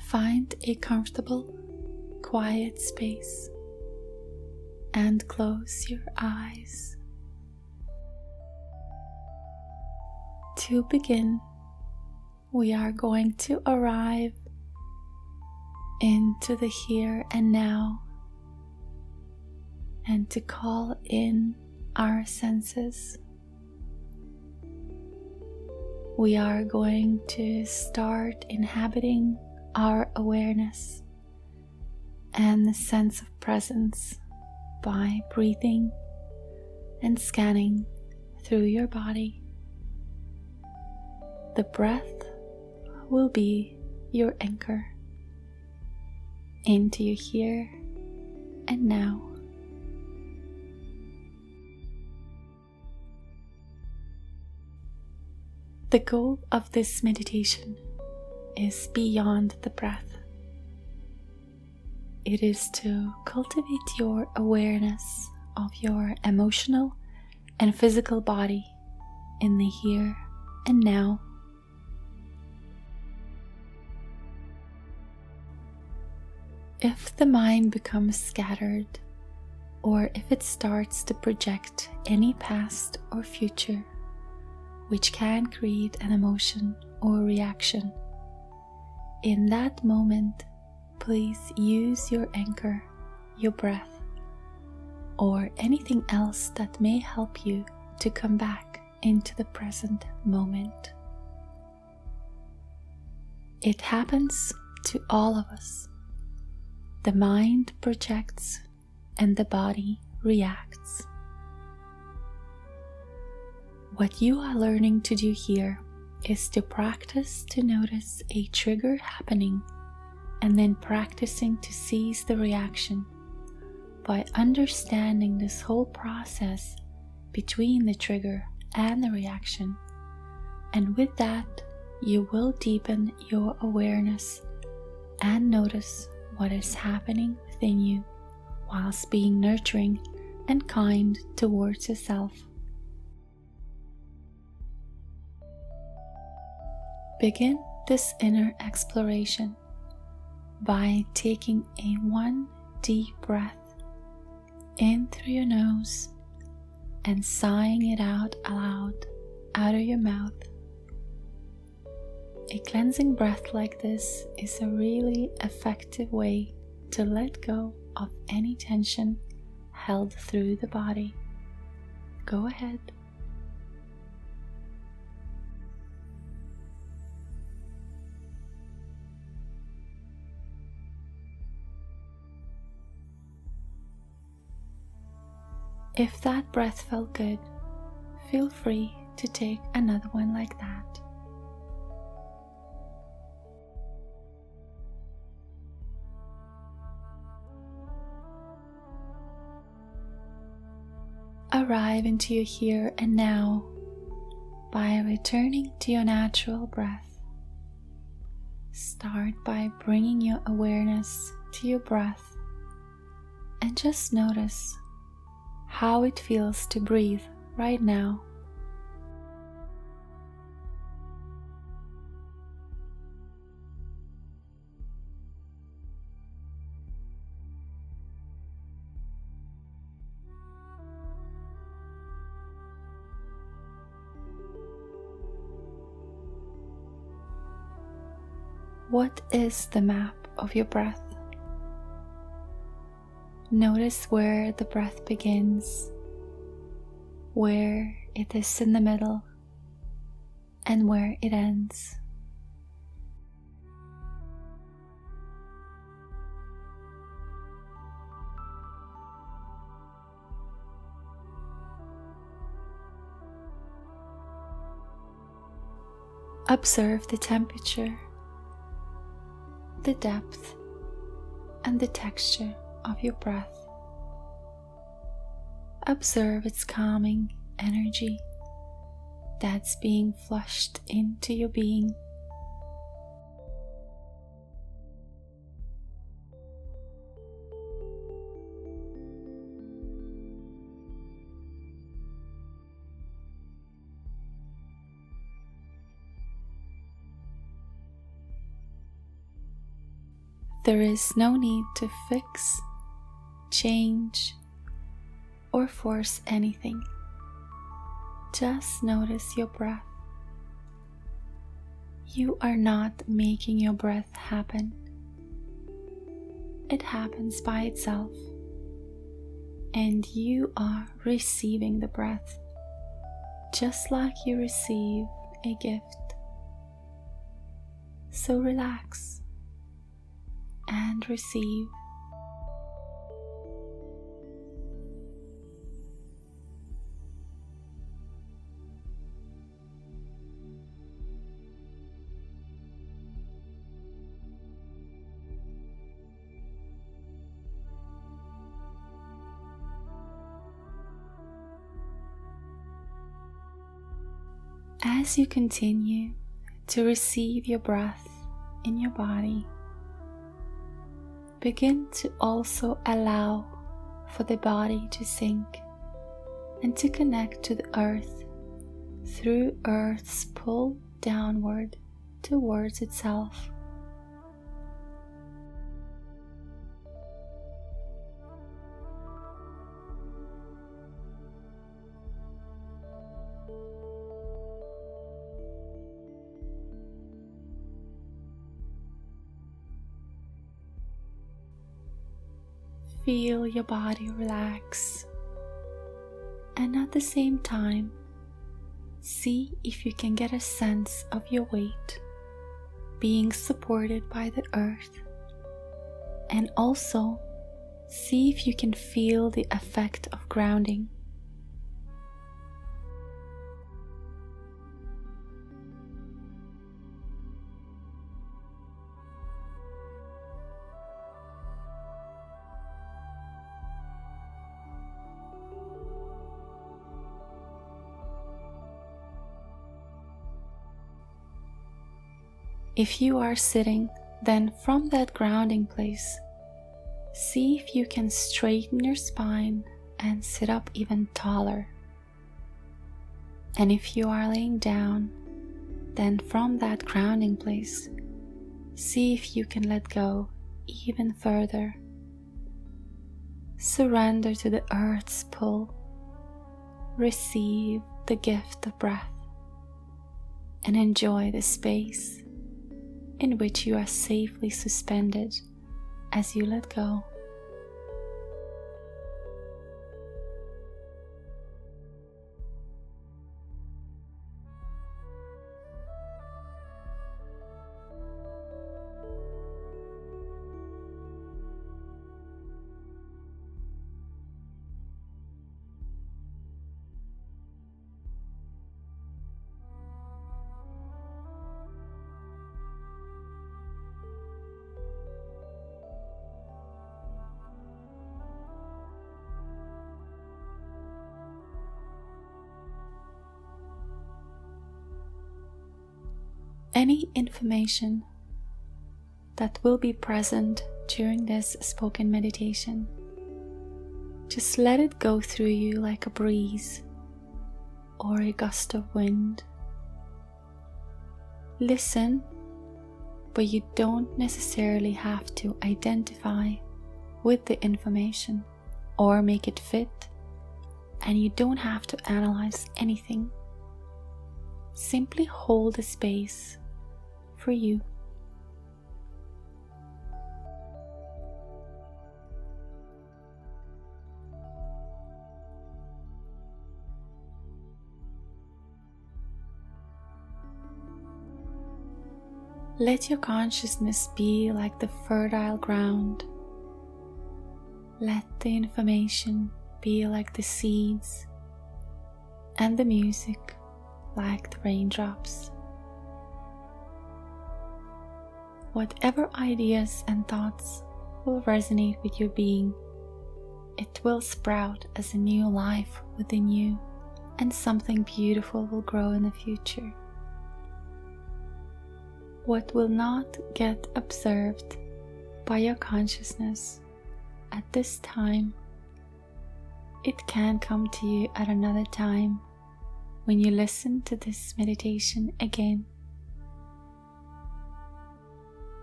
Find a comfortable, quiet space and close your eyes. To begin, we are going to arrive into the here and now and to call in our senses. We are going to start inhabiting our awareness and the sense of presence by breathing and scanning through your body. The breath will be your anchor into your here and now. The goal of this meditation is beyond the breath. It is to cultivate your awareness of your emotional and physical body in the here and now. If the mind becomes scattered, or if it starts to project any past or future, which can create an emotion or reaction, in that moment, please use your anchor, your breath, or anything else that may help you to come back into the present moment. It happens to all of us. The mind projects and the body reacts. What you are learning to do here is to practice to notice a trigger happening and then practicing to seize the reaction by understanding this whole process between the trigger and the reaction. And with that, you will deepen your awareness and notice what is happening within you whilst being nurturing and kind towards yourself. Begin this inner exploration by taking one deep breath in through your nose and sighing it out aloud out of your mouth. A cleansing breath like this is a really effective way to let go of any tension held through the body. Go ahead. If that breath felt good, feel free to take another one like that. Arrive into your here and now by returning to your natural breath. Start by bringing your awareness to your breath and just notice how it feels to breathe right now. What is the map of your breath? Notice where the breath begins, where it is in the middle, and where it ends. Observe the temperature, the depth, and the texture of your breath. Observe its calming energy that's being flushed into your being. There is no need to fix, change, or force anything. Just notice your breath. You are not making your breath happen. It happens by itself, and you are receiving the breath, just like you receive a gift. So relax and receive. As you continue to receive your breath in your body, begin to also allow for the body to sink and to connect to the earth through Earth's pull downward towards itself. Feel your body relax, and at the same time, see if you can get a sense of your weight being supported by the earth, and also see if you can feel the effect of grounding. If you are sitting, then from that grounding place, see if you can straighten your spine and sit up even taller. And if you are laying down, then from that grounding place, see if you can let go even further. Surrender to the earth's pull. Receive the gift of breath and enjoy the space in which you are safely suspended as you let go. Any information that will be present during this spoken meditation, just let it go through you like a breeze or a gust of wind. Listen, but you don't necessarily have to identify with the information or make it fit, and you don't have to analyze anything. Simply hold the space for you. Let your consciousness be like the fertile ground. Let the information be like the seeds, and the music like the raindrops. Whatever ideas and thoughts will resonate with your being, it will sprout as a new life within you, and something beautiful will grow in the future. What will not get observed by your consciousness at this time, it can come to you at another time when you listen to this meditation again.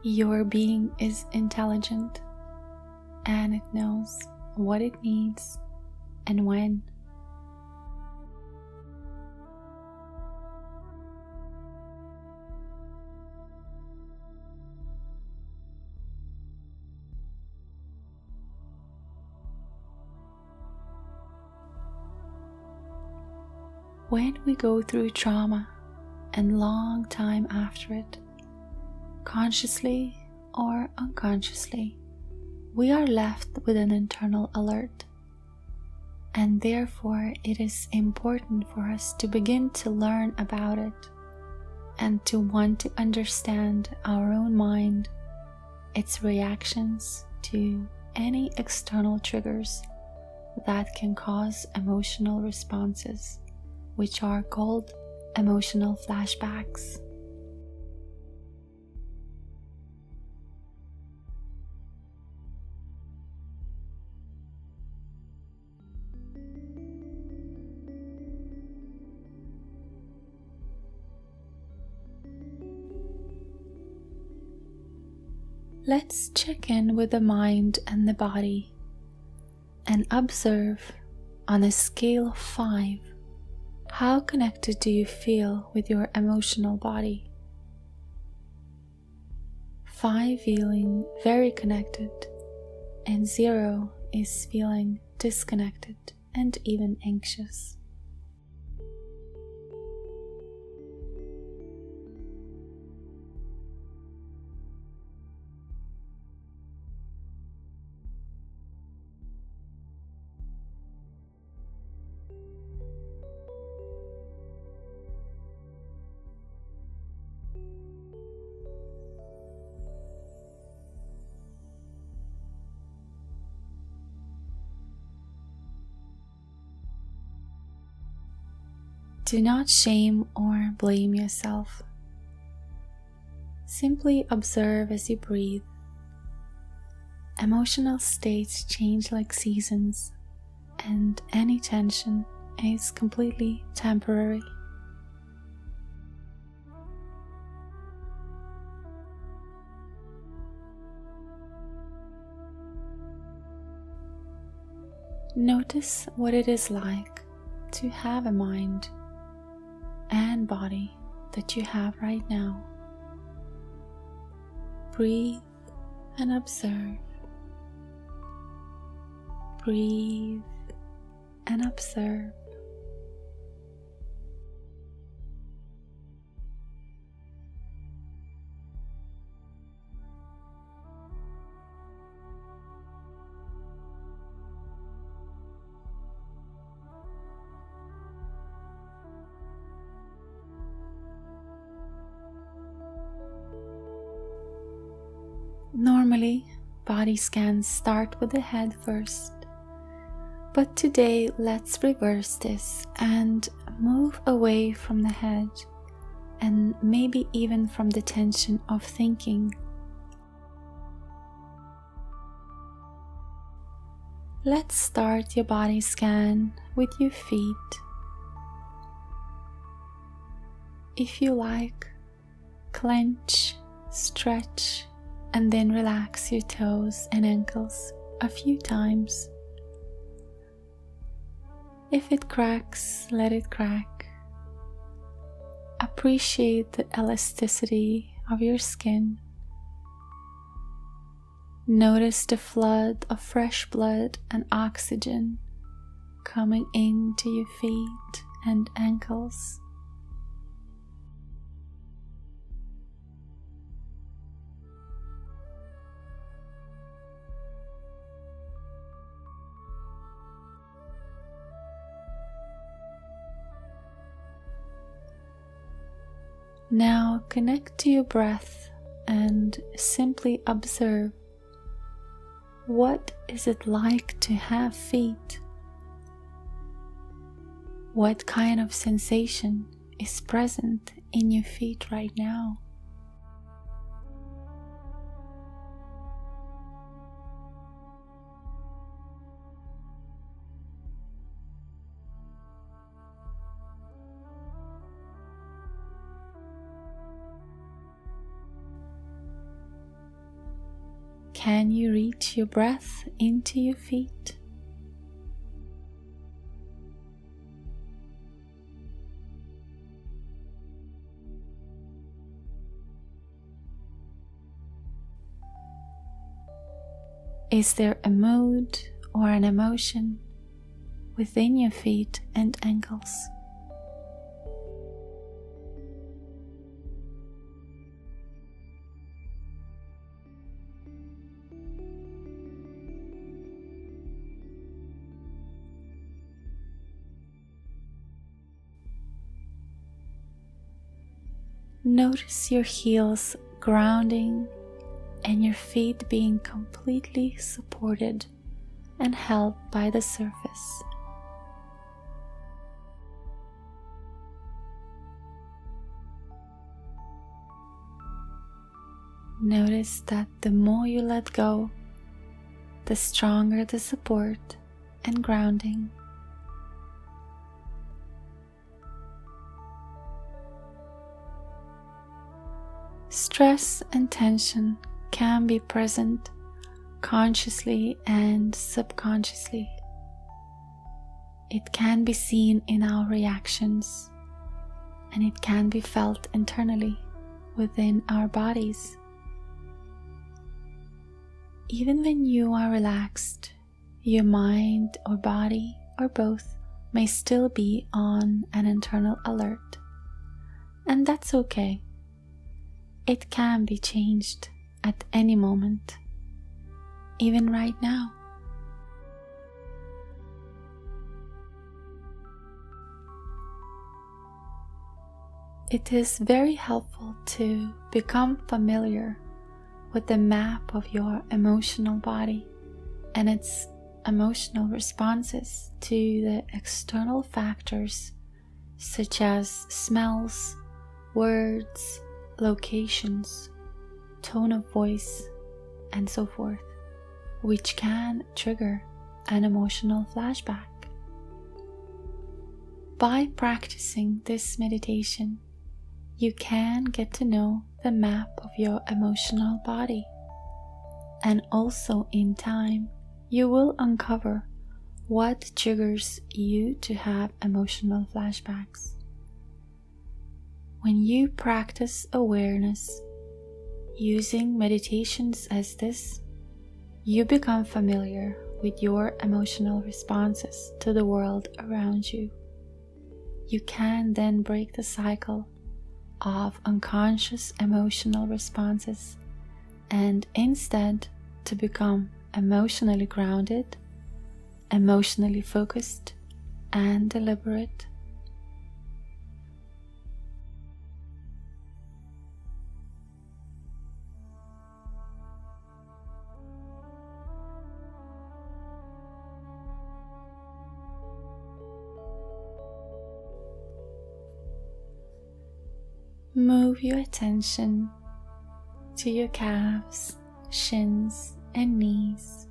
Your being is intelligent and it knows what it needs and when. When we go through trauma and long time after it, consciously or unconsciously, we are left with an internal alert. And therefore, it is important for us to begin to learn about it and to want to understand our own mind, its reactions to any external triggers that can cause emotional responses, which are called emotional flashbacks. Let's check in with the mind and the body and observe on a scale of 5, how connected do you feel with your emotional body? 5 feeling very connected, and 0 is feeling disconnected and even anxious. Do not shame or blame yourself. Simply observe as you breathe. Emotional states change like seasons, and any tension is completely temporary. Notice what it is like to have a mind and body that you have right now. Breathe and observe. Breathe and observe. Normally, body scans start with the head first, but today let's reverse this and move away from the head and maybe even from the tension of thinking. Let's start your body scan with your feet. If you like, clench, stretch, and then relax your toes and ankles a few times. If it cracks, let it crack. Appreciate the elasticity of your skin. Notice the flood of fresh blood and oxygen coming into your feet and ankles. Now connect to your breath and simply observe. What is it like to have feet? What kind of sensation is present in your feet right now? Can you reach your breath into your feet? Is there a mood or an emotion within your feet and ankles? Notice your heels grounding and your feet being completely supported and held by the surface. Notice that the more you let go, the stronger the support and grounding. Stress and tension can be present consciously and subconsciously. It can be seen in our reactions, and it can be felt internally within our bodies. Even when you are relaxed, your mind or body or both may still be on an internal alert, and that's okay. It can be changed at any moment, even right now. It is very helpful to become familiar with the map of your emotional body and its emotional responses to the external factors such as smells, words, locations, tone of voice, and so forth, which can trigger an emotional flashback. By practicing this meditation, you can get to know the map of your emotional body, and also in time, you will uncover what triggers you to have emotional flashbacks. When you practice awareness using meditations as this, you become familiar with your emotional responses to the world around you. You can then break the cycle of unconscious emotional responses and instead to become emotionally grounded, emotionally focused, and deliberate. Move your attention to your calves, shins, and knees.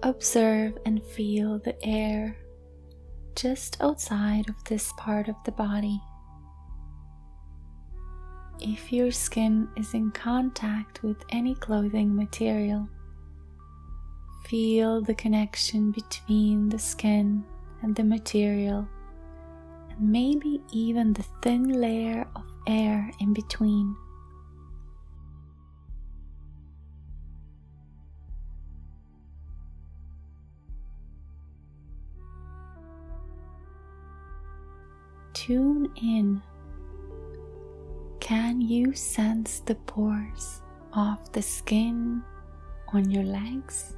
Observe and feel the air just outside of this part of the body. If your skin is in contact with any clothing material, feel the connection between the skin and the material, and maybe even the thin layer of air in between. Tune in. Can you sense the pores of the skin on your legs?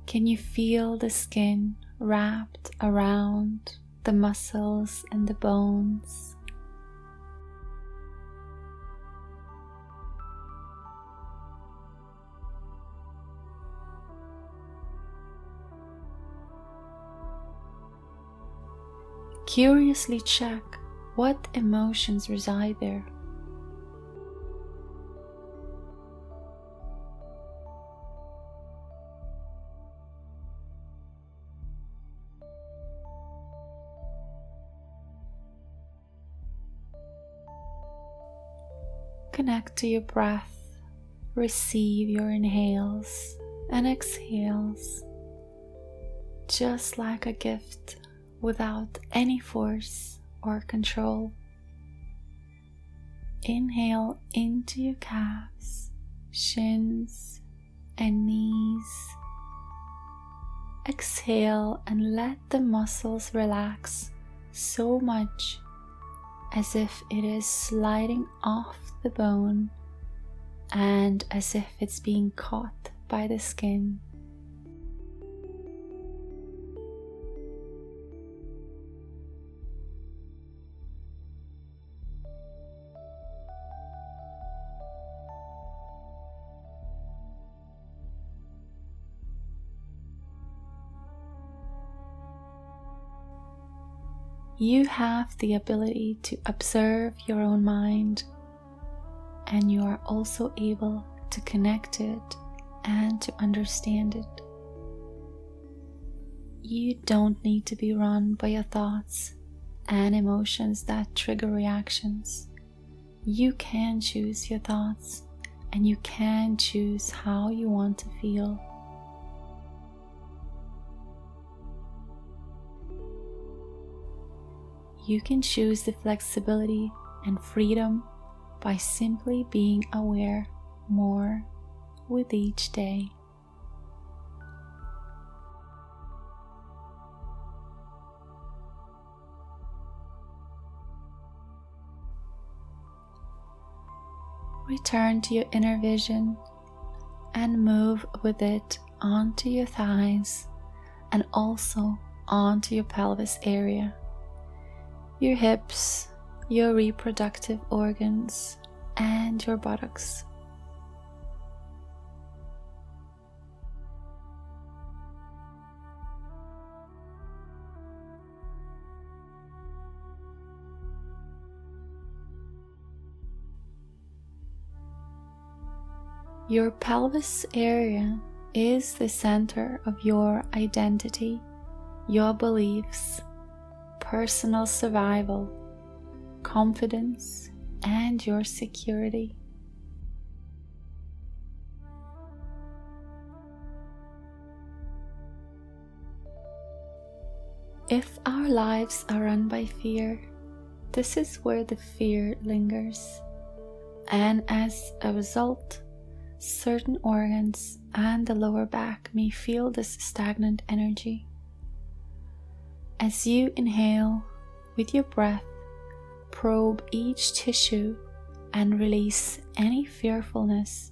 Can you feel the skin wrapped around the muscles and the bones? Curiously check what emotions reside there. Connect to your breath. Receive your inhales and exhales, just like a gift without any force or control. Inhale into your calves, shins, and knees. Exhale and let the muscles relax so much as if it is sliding off the bone and as if it's being caught by the skin. You have the ability to observe your own mind, and you are also able to connect to it and to understand it. You don't need to be run by your thoughts and emotions that trigger reactions. You can choose your thoughts, and you can choose how you want to feel. You can choose the flexibility and freedom by simply being aware more with each day. Return to your inner vision and move with it onto your thighs and also onto your pelvis area, your hips, your reproductive organs, and your buttocks. Your pelvis area is the center of your identity, your beliefs, personal survival, confidence, and your security. If our lives are run by fear, this is where the fear lingers, and as a result, certain organs and the lower back may feel this stagnant energy. As you inhale with your breath, probe each tissue and release any fearfulness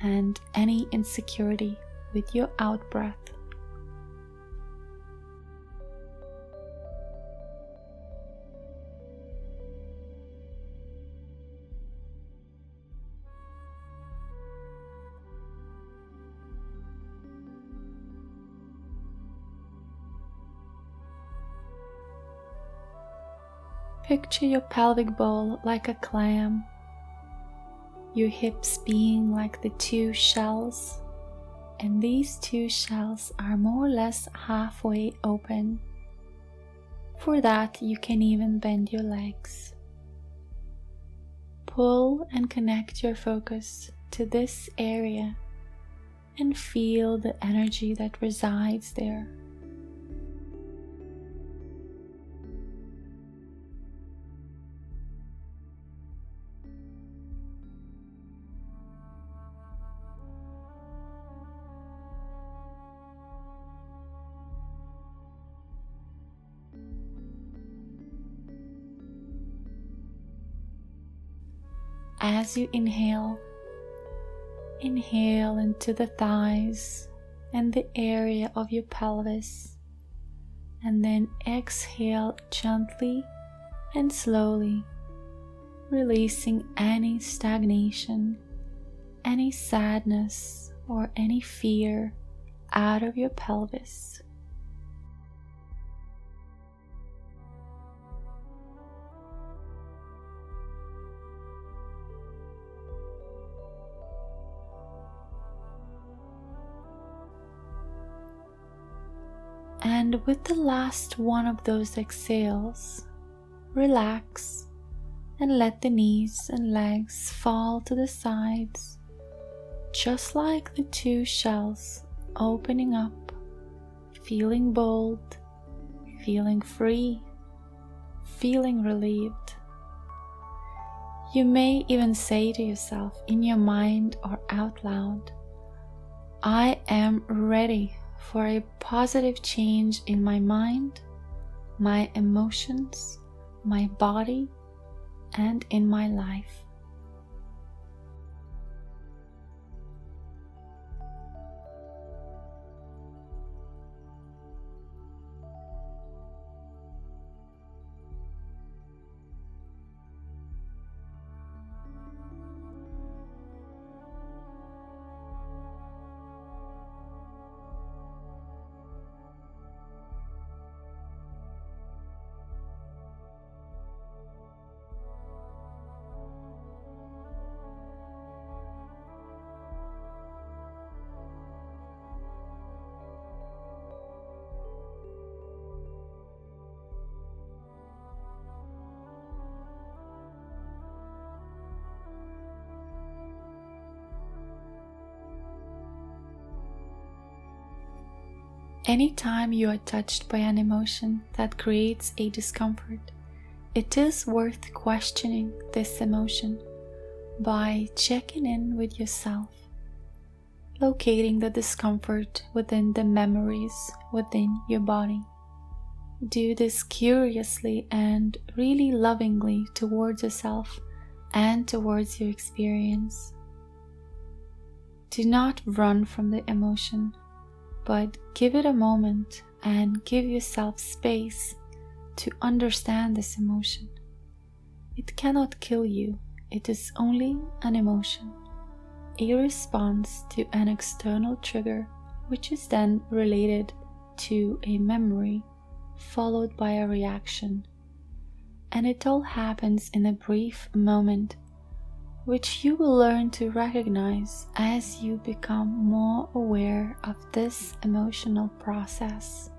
and any insecurity with your out breath. Picture your pelvic bowl like a clam, your hips being like the two shells, and these two shells are more or less halfway open. For that, you can even bend your legs. Pull and connect your focus to this area and feel the energy that resides there. As you inhale into the thighs and the area of your pelvis, and then exhale gently and slowly, releasing any stagnation, any sadness, or any fear out of your pelvis. And with the last one of those exhales, relax and let the knees and legs fall to the sides, just like the two shells opening up, feeling bold, feeling free, feeling relieved. You may even say to yourself in your mind or out loud, I am ready for a positive change in my mind, my emotions, my body, and in my life. Anytime you are touched by an emotion that creates a discomfort, it is worth questioning this emotion by checking in with yourself, locating the discomfort within the memories within your body. Do this curiously and really lovingly towards yourself and towards your experience. Do not run from the emotion, but give it a moment and give yourself space to understand this emotion. It cannot kill you, it is only an emotion, a response to an external trigger, which is then related to a memory followed by a reaction. And it all happens in a brief moment, which you will learn to recognize as you become more aware of this emotional process.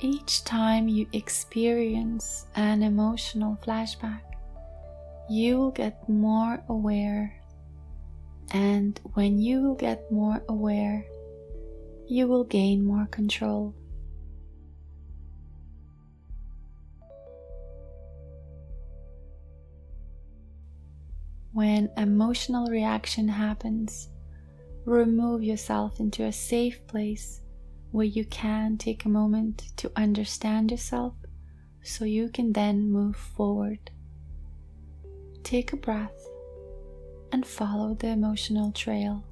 Each time you experience an emotional flashback, you will get more aware, and when you will get more aware, you will gain more control. When emotional reaction happens, remove yourself into a safe place where you can take a moment to understand yourself so you can then move forward. Take a breath and follow the emotional trail.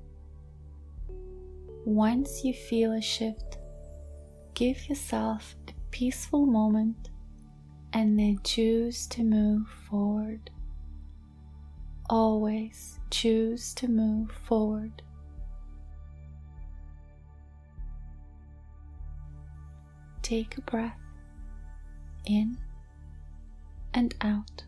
Once you feel a shift, give yourself a peaceful moment and then choose to move forward. Always choose to move forward. Take a breath in and out.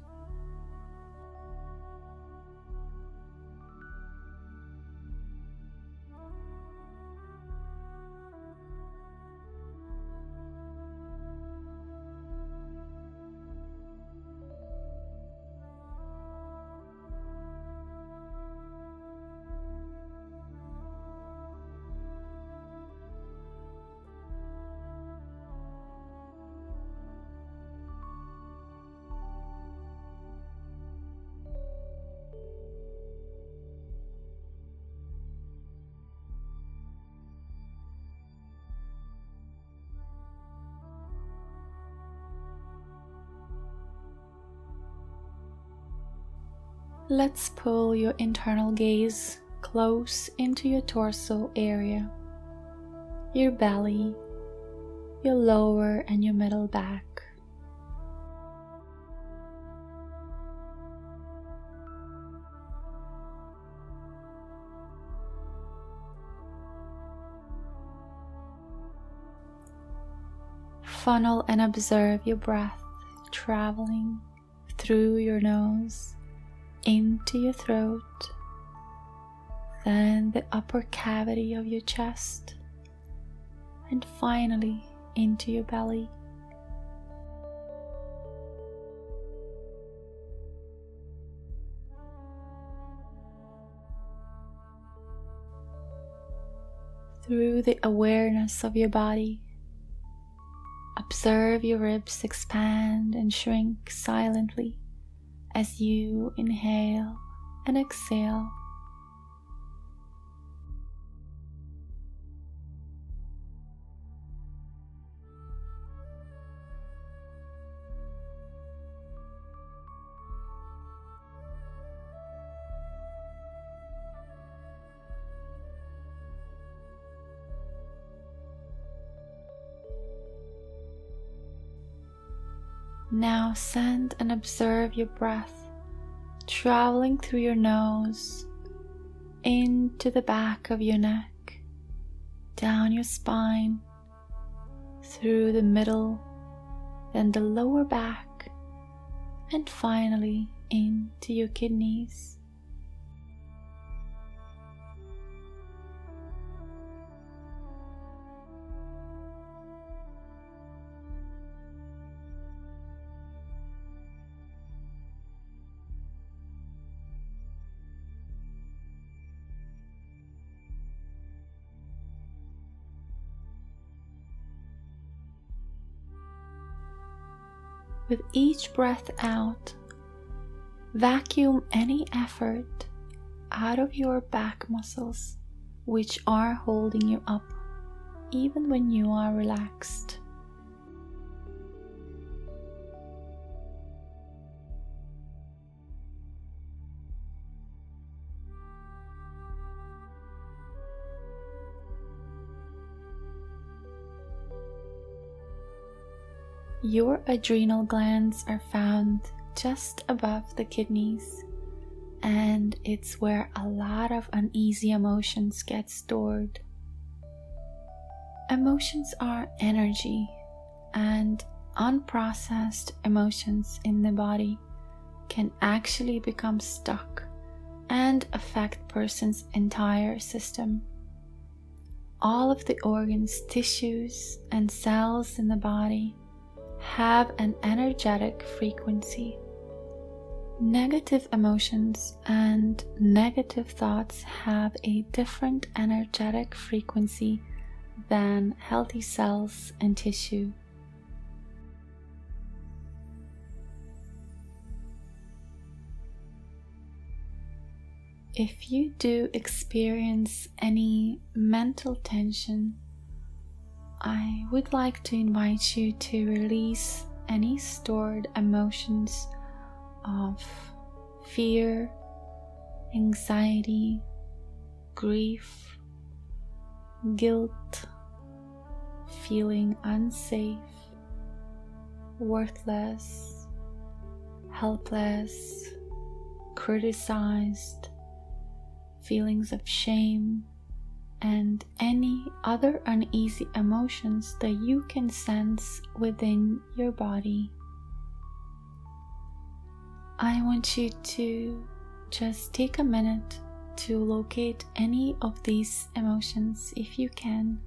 Let's pull your internal gaze close into your torso area, your belly, your lower and your middle back. funnel and observe your breath traveling through your nose into your throat, then the upper cavity of your chest, and finally into your belly. Through the awareness of your body, observe your ribs expand and shrink silently as you inhale and exhale. Now send and observe your breath traveling through your nose into the back of your neck, down your spine, through the middle, then the lower back, and finally into your kidneys. With each breath out, vacuum any effort out of your back muscles which are holding you up even when you are relaxed. Your adrenal glands are found just above the kidneys, and it's where a lot of uneasy emotions get stored. Emotions are energy, and unprocessed emotions in the body can actually become stuck and affect a person's entire system. All of the organs, tissues, and cells in the body have an energetic frequency. Negative emotions and negative thoughts have a different energetic frequency than healthy cells and tissue. If you do experience any mental tension, I would like to invite you to release any stored emotions of fear, anxiety, grief, guilt, feeling unsafe, worthless, helpless, criticized, feelings of shame, and any other uneasy emotions that you can sense within your body. I want you to just take a minute to locate any of these emotions if you can.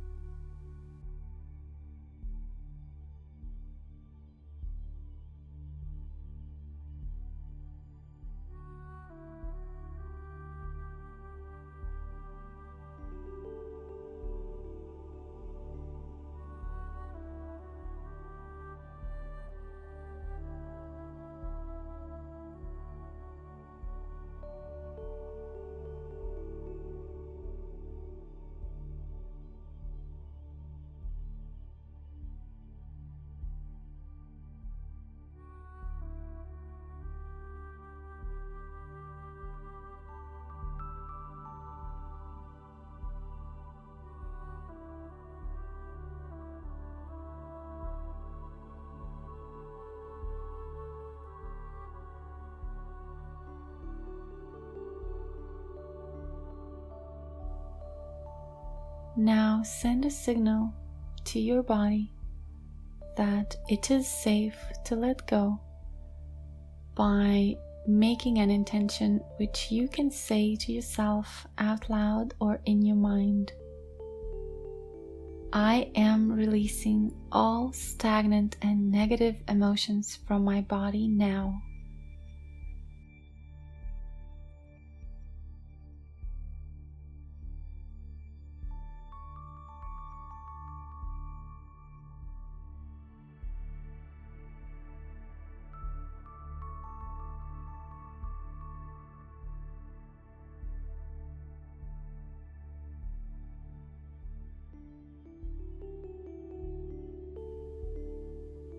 Now send a signal to your body that it is safe to let go by making an intention which you can say to yourself out loud or in your mind. I am releasing all stagnant and negative emotions from my body now.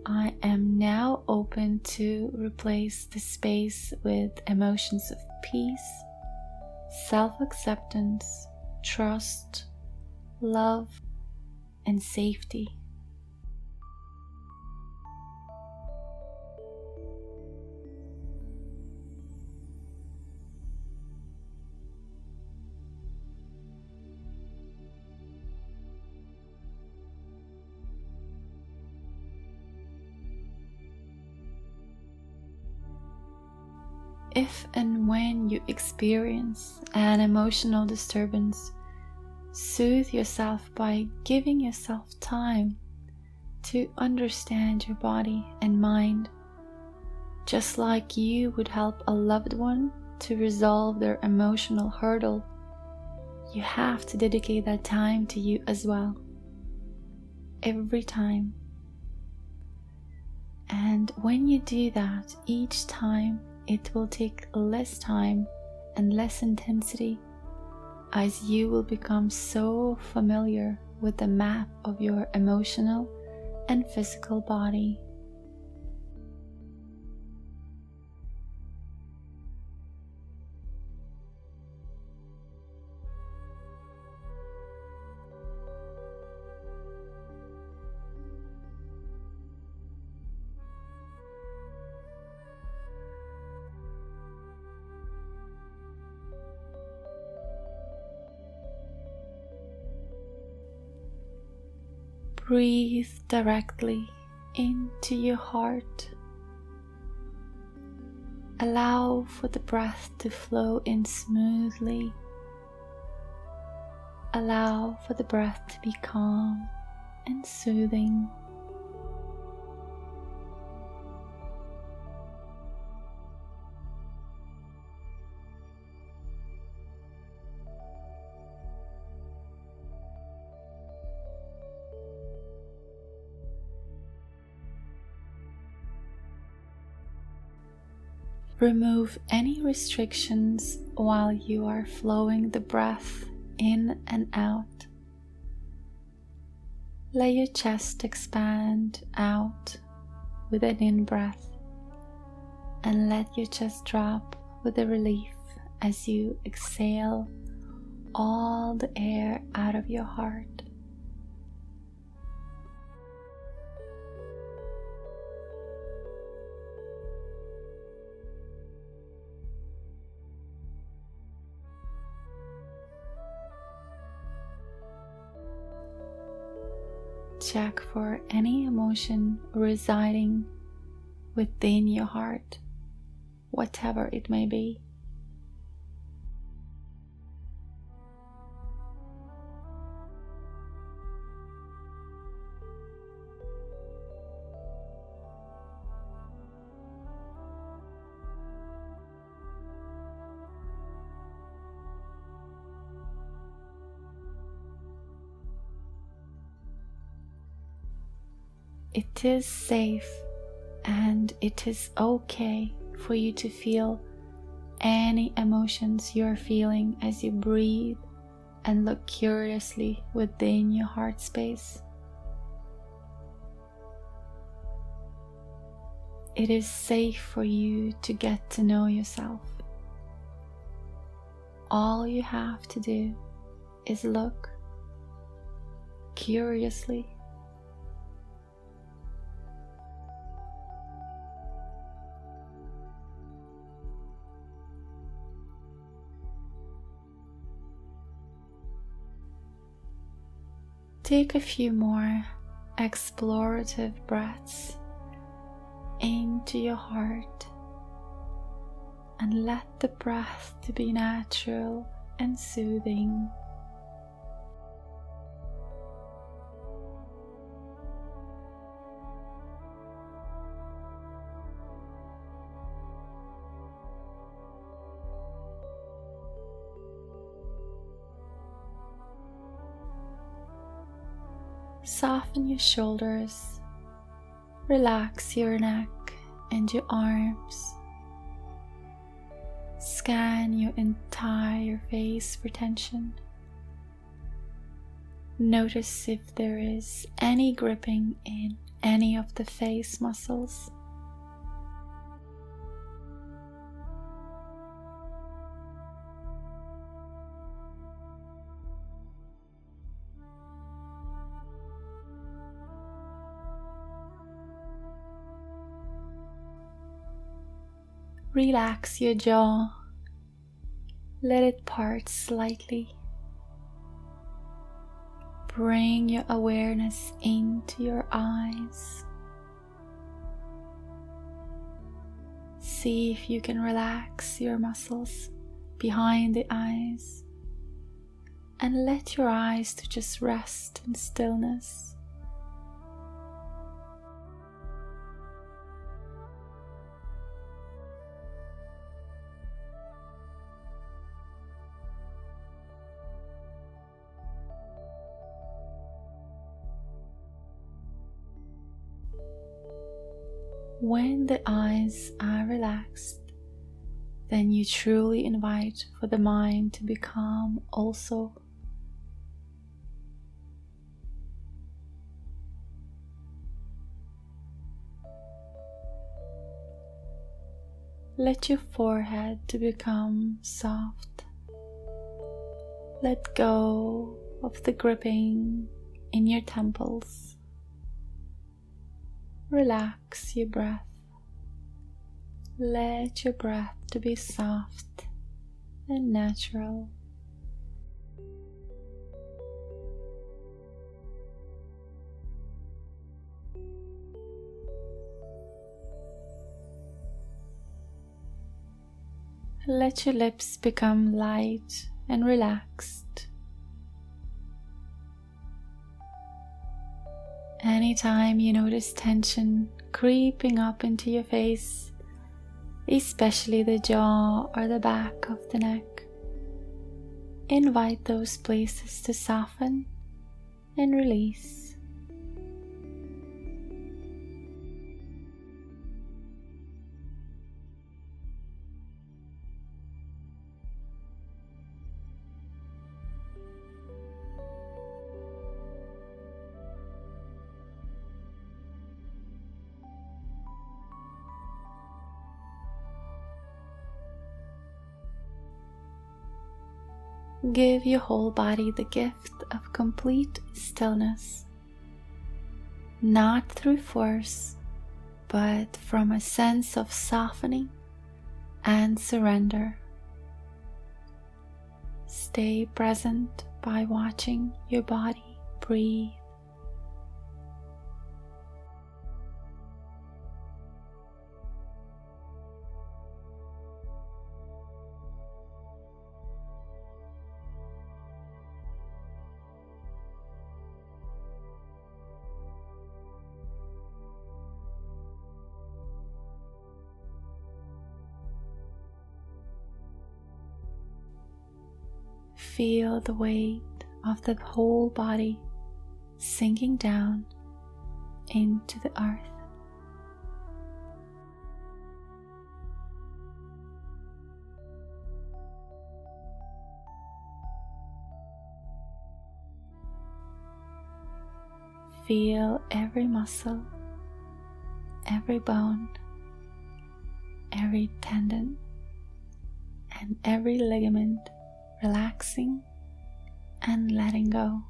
I am now open to replace the space with emotions of peace, self-acceptance, trust, love, and safety. If and when you experience an emotional disturbance, soothe yourself by giving yourself time to understand your body and mind, just like you would help a loved one to resolve their emotional hurdle. You have to dedicate that time to you as well, every time. And when you do that each time, it will take less time and less intensity, as you will become so familiar with the map of your emotional and physical body. Breathe directly into your heart. Allow for the breath to flow in smoothly. Allow for the breath to be calm and soothing. Remove any restrictions while you are flowing the breath in and out. Let your chest expand out with an in-breath, and let your chest drop with a relief as you exhale all the air out of your heart. Check for any emotion residing within your heart, whatever it may be. It is safe and it is okay for you to feel any emotions you're feeling as you breathe and look curiously within your heart space. It is safe for you to get to know yourself. All you have to do is look curiously. Take a few more explorative breaths into your heart, and let the breath to be natural and soothing. Soften your shoulders, relax your neck and your arms. Scan your entire face for tension. Notice if there is any gripping in any of the face muscles. Relax your jaw. Let it part slightly. Bring your awareness into your eyes. See if you can relax your muscles behind the eyes and let your eyes to just rest in stillness. When the eyes are relaxed, then you truly invite for the mind to become also. Let your forehead to become soft. Let go of the gripping in your temples. Relax your breath. Let your breath to be soft and natural. Let your lips become light and relaxed. Anytime you notice tension creeping up into your face, especially the jaw or the back of the neck, invite those places to soften and release. Give your whole body the gift of complete stillness, not through force, but from a sense of softening and surrender. Stay present by watching your body breathe. Feel the weight of the whole body sinking down into the earth. Feel every muscle, every bone, every tendon, and every ligament relaxing and letting go.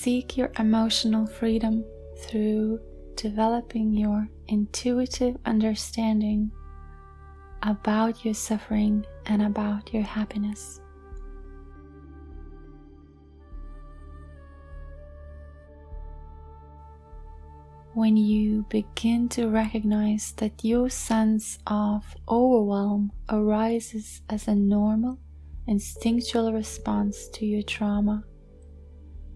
seek your emotional freedom through developing your intuitive understanding about your suffering and about your happiness. When you begin to recognize that your sense of overwhelm arises as a normal, instinctual response to your trauma,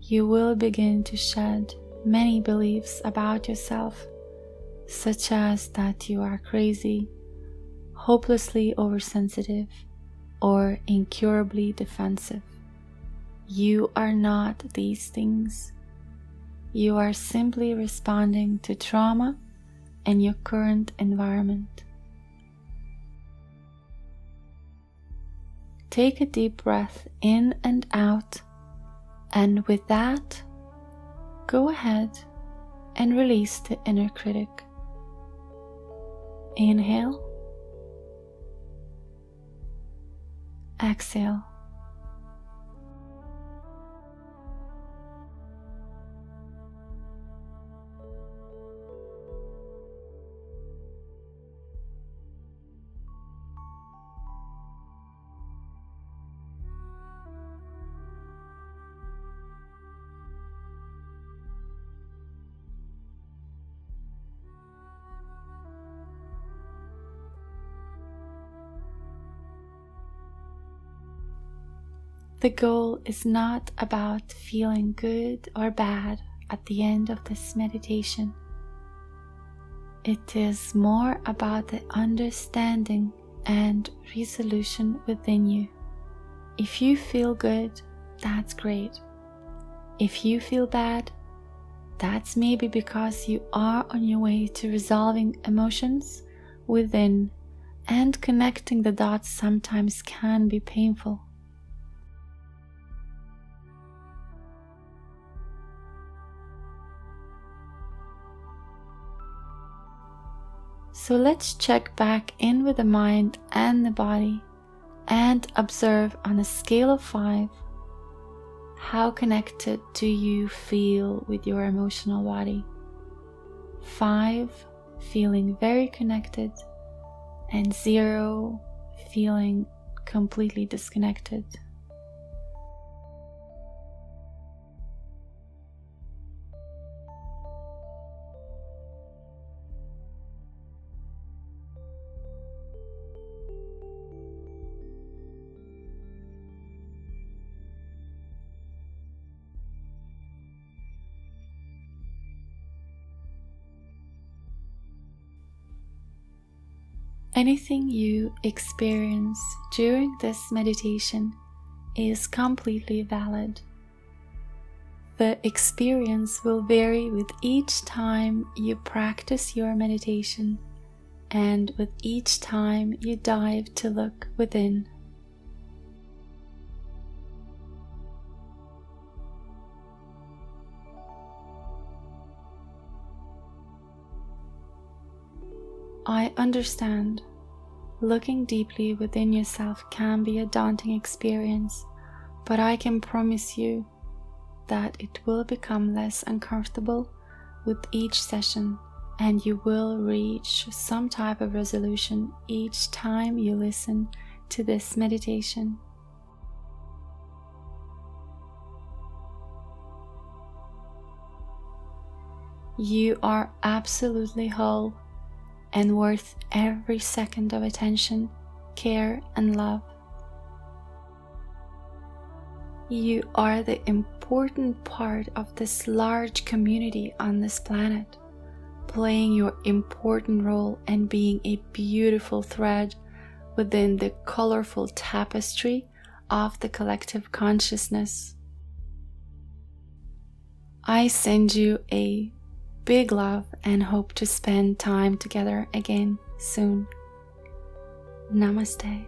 you will begin to shed many beliefs about yourself, such as that you are crazy, hopelessly oversensitive, or incurably defensive. You are not these things. You are simply responding to trauma and your current environment. Take a deep breath in and out, and with that, go ahead and release the inner critic. Inhale. Exhale. The goal is not about feeling good or bad at the end of this meditation. It is more about the understanding and resolution within you. If you feel good, that's great. If you feel bad, that's maybe because you are on your way to resolving emotions within, and connecting the dots sometimes can be painful. So let's check back in with the mind and the body and observe on a scale of 5, how connected do you feel with your emotional body? 5, feeling very connected, and 0, feeling completely disconnected. Anything you experience during this meditation is completely valid. The experience will vary with each time you practice your meditation and with each time you dive to look within. I understand. Looking deeply within yourself can be a daunting experience, but I can promise you that it will become less uncomfortable with each session, and you will reach some type of resolution each time you listen to this meditation. You are absolutely whole and worth every second of attention, care, and love. You are the important part of this large community on this planet, playing your important role and being a beautiful thread within the colorful tapestry of the collective consciousness. I send you a big love and hope to spend time together again soon. Namaste.